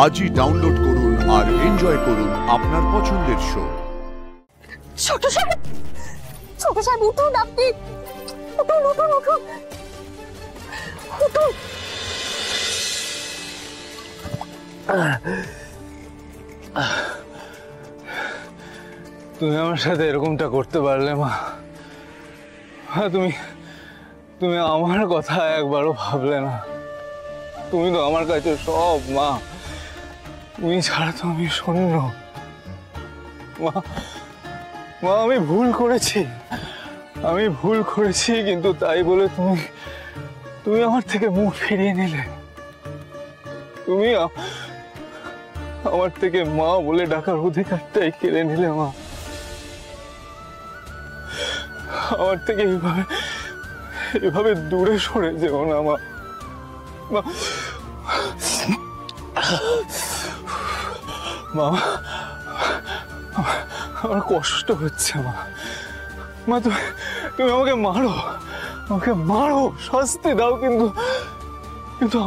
আজই ডাউনলোড করুন আর এনজয় করুন আপনার পছন্দের শো। ছোট সাহেব, ছোট সাহেব উঠুন, আপনি উঠুন উঠুন উঠুন উঠুন। তুমি আমার সাথে এরকমটা করতে পারলে মা? তুমি তুমি আমার কথা একবারও ভাবলে না। তুমি তো আমার কাছে সব মা, তুমি ছাড়া তো আমি শূন্য। মা মা আমি ভুল করেছি, কিন্তু তাই বলে তুমি আমার থেকে মুখ ফিরিয়ে নিলে। তুমি আমার থেকে মা বলে ডাকার অধিকারটাই কেড়ে নিলে মা। আমার থেকে এভাবে দূরে সরে যেও না মা। মা আমার কষ্ট হচ্ছে মা। মা তুমি আমাকে মারো, শাস্তি দাও, কিন্তু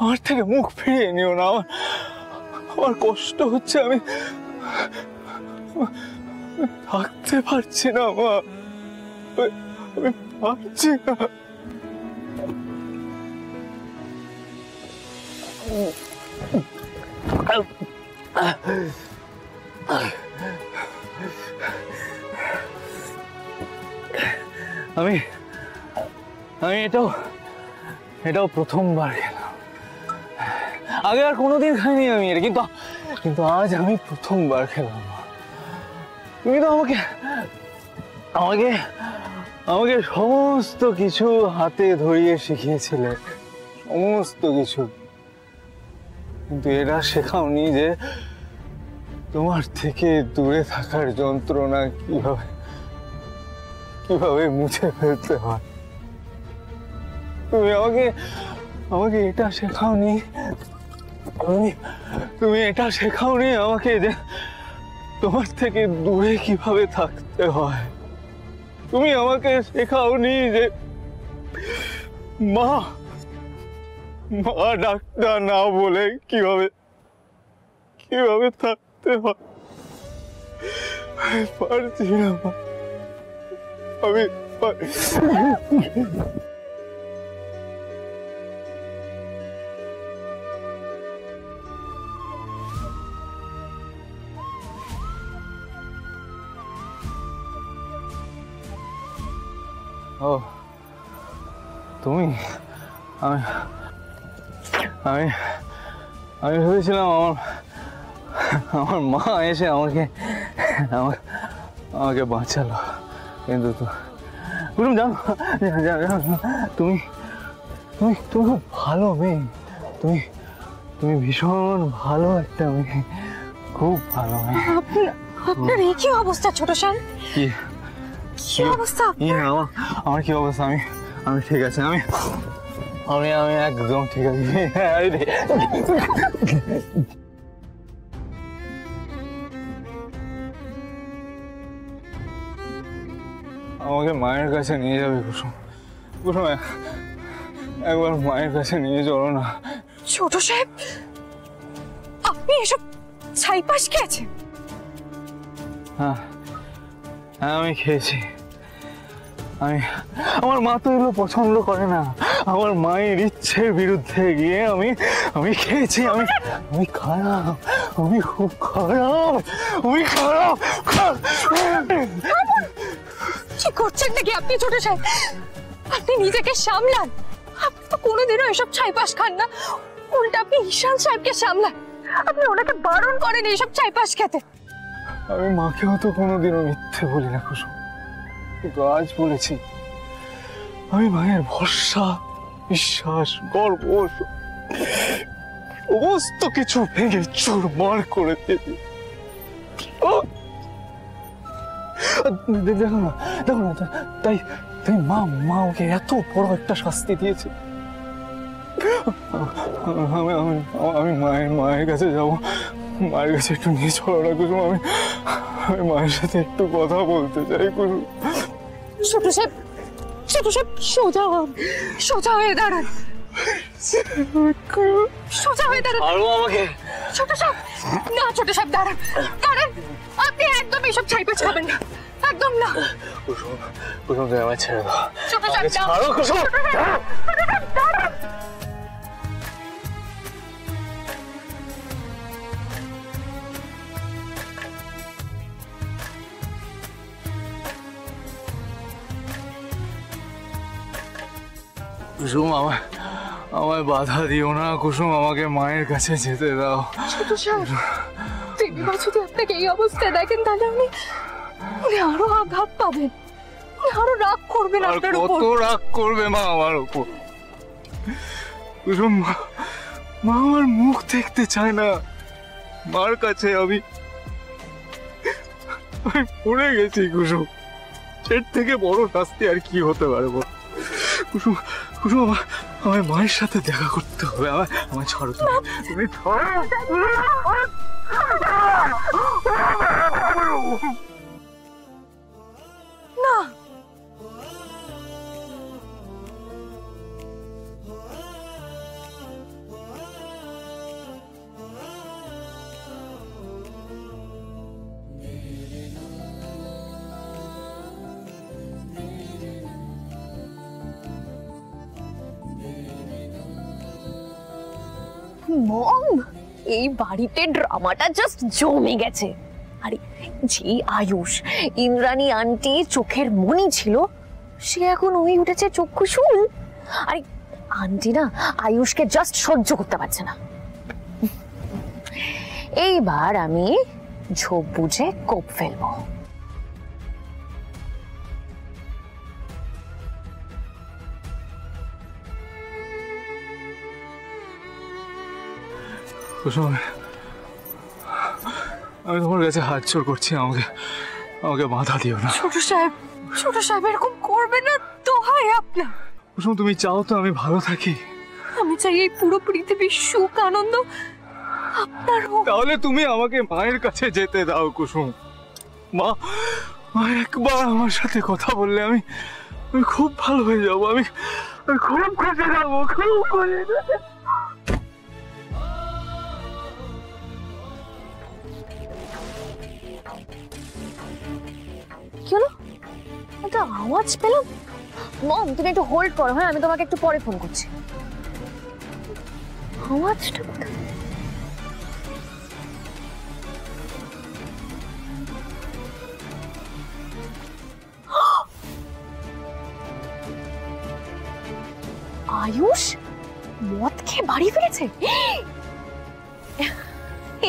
আমার থেকে মুখ ফিরিয়ে নিও না। আমার কষ্ট হচ্ছে, আমি থাকতে পারছি না মা, আমি পারছি না। আমি এটাও প্রথমবার খেলাম। আগে আর কোনোদিন খাইনি আমি এটা, কিন্তু আজ আমি প্রথমবার খেলাম। তুমি তো আমাকে সমস্ত কিছু হাতে ধরিয়ে শিখিয়েছিলে, সমস্ত কিছু, কিন্তু এটা শেখাওনি যে তোমার থেকে দূরে থাকার যন্ত্রণা কিভাবে মুছে ফেলতে হয়। তুমি আমাকে এটা শেখাওনি, তুমি এটা শেখাওনি আমাকে যে তোমার থেকে দূরে কিভাবে থাকতে হয়। তুমি আমাকে শেখাওনি যে মা ডাক্তার না বলে কিভাবে থাকতে হয়। পারছি না মা, আমি ও তুমি আমি ভেবেছিলাম আমার মা এসে আমাকে বাঁচালো, কিন্তু জানো তুমি খুব ভালো মেয়ে, তুমি ভীষণ ভালো একটা মেয়ে, খুব ভালো মেয়ে। আপনার এই কি অবস্থা ছোট সাহেব? কি অবস্থা আমার কি অবস্থা? আমি ঠিক আছে, আমি একদম ঠিক আছে। আমাকে মায়ের কাছে নিয়ে যাবে কুসুম, একবার মায়ের কাছে নিয়ে চলো না। ছোট সাহেব, আপনি এসব ছাইপাশ খেয়েছেন? হ্যাঁ আমি খেয়েছি। আমার মা তো এগুলো পছন্দ করে না। আমার মায়ের ইচ্ছের বিরুদ্ধে গিয়ে আমি খেয়েছি। আমি খারাপ, আমি খুব খারাপ, কি করছেন নাকি আপনি ছোট সাহেব? আপনি নিজেকে সামলান। আপনি তো কোনোদিনও এসব ছাইপাশ খান না, উল্টা আপনি ঈশান সাহেবকে সামলান। আপনি ওনাকে বারণ করেন এইসব ছাইপাশ খেতে। আমি মাকেও তো কোনোদিনও মিথ্যে বলি না কুসুম, কিন্তু আজ বলেছি। আমি মায়ের ভরসা, বিশ্বাস, গর্ব সমস্ত কিছু ভেঙে চুরমার করে দিয়েছি। দেখো না, তাই মা ওকে এত বড় একটা শাস্তি দিয়েছে। আমি মায়ের কাছে যাবো, মায়ের কাছে একটু নিয়ে চলো না কুসুম। আমি মায়ের সাথে একটু কথা বলতে চাই কুসুম। ছোট সাহেব সোজা হয়ে দাঁড়ান। সোজা হয়ে দাঁড়ান। ছাড়ো আমাকে। ছোট সাহেব, না ছোট সাহেব দাঁড়ান দাঁড়ান, আপনি একদম এইসব ছাইপাশ খাবেন না, একদম না। কুসুম, কুসুম তুমি আমায় ছেড়ে দাও। ছোট সাহেব দাঁড়ান। ছাড়ো কুসুম। ছোট সাহেব, দাঁড়ান। কুসুম আমায় আমায় বাধা দিও না কুসুম, আমাকে মায়ের কাছে যেতে দাও। ছোট সাহেব, দেবী মা যদি আপনাকে এই অবস্থায় দেখেন তাহলে উনি আরো আঘাত পাবেন, উনি আরো রাগ করবেন আর আপনার কত উপর। রাগ করবে মা আমার উপর? কুসুম, মা আমার মুখ দেখতে চায় না। মার কাছে আমি পড়ে গেছি কুসুম, এর থেকে বড় শাস্তি আর কি হতে পারে বল? কুসুম, কুসুম আমায় মায়ের সাথে দেখা করতে হবে। আমায় ছাড়ো তুমি, তুমি ছাড়ো। না, মম, এই বাড়িতে ড্রামাটা জাস্ট জমে গেছে। আরে যে আয়ুষ ইন্দ্রাণী আন্টি চোখের মনি ছিল, সে এখন ওই উঠেছে চক্ষুশূল। আরে আন্টি না আয়ুষকে জাস্ট সহ্য করতে পারছে না। এইবার আমি ঝোপ বুঝে কোপ ফেলবো। কুসুম, আমি তোমার কাছে হাত জোড় করছি, আমাকে আমাকে বাধা দিও না। ছোট সাহেব এরকম করবে না, দোহাই আপনার। কুসুম, তুমি চাও তো আমি ভালো থাকি? আমি চাই এই পুরো পৃথিবীর সুখ আনন্দ আপনার হোক। তাহলে তুমি আমাকে মায়ের কাছে যেতে দাও কুসুম। মা, মা একবার আমার সাথে কথা বললে আমি আমি খুব ভালো হয়ে যাবো। আমি খুব খুশি যাবো, খুব খুশি যাবো। কি হলো? একটা আওয়াজ পেলাম। মম, তুমি একটু হোল্ড করো, হ্যাঁ আমি তোমাকে একটু পরে ফোন করছি। আওয়াজটা কোথায়? আয়ুষ মদ খেয়ে বাড়ি ফিরেছে।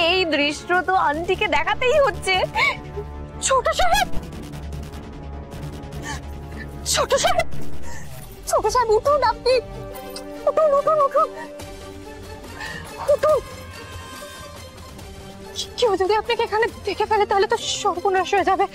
এই দৃশ্য তো আন্টিকে দেখাতেই হচ্ছে। ছোট সাহেব, ছোট সাহেব, ছোট সাহেব উঠুন, আপনি উঠুন উঠুন উঠুন উঠুন। কেউ যদি আপনাকে এখানে দেখে ফেলে তাহলে তো সর্বনাশ হয়ে যাবে।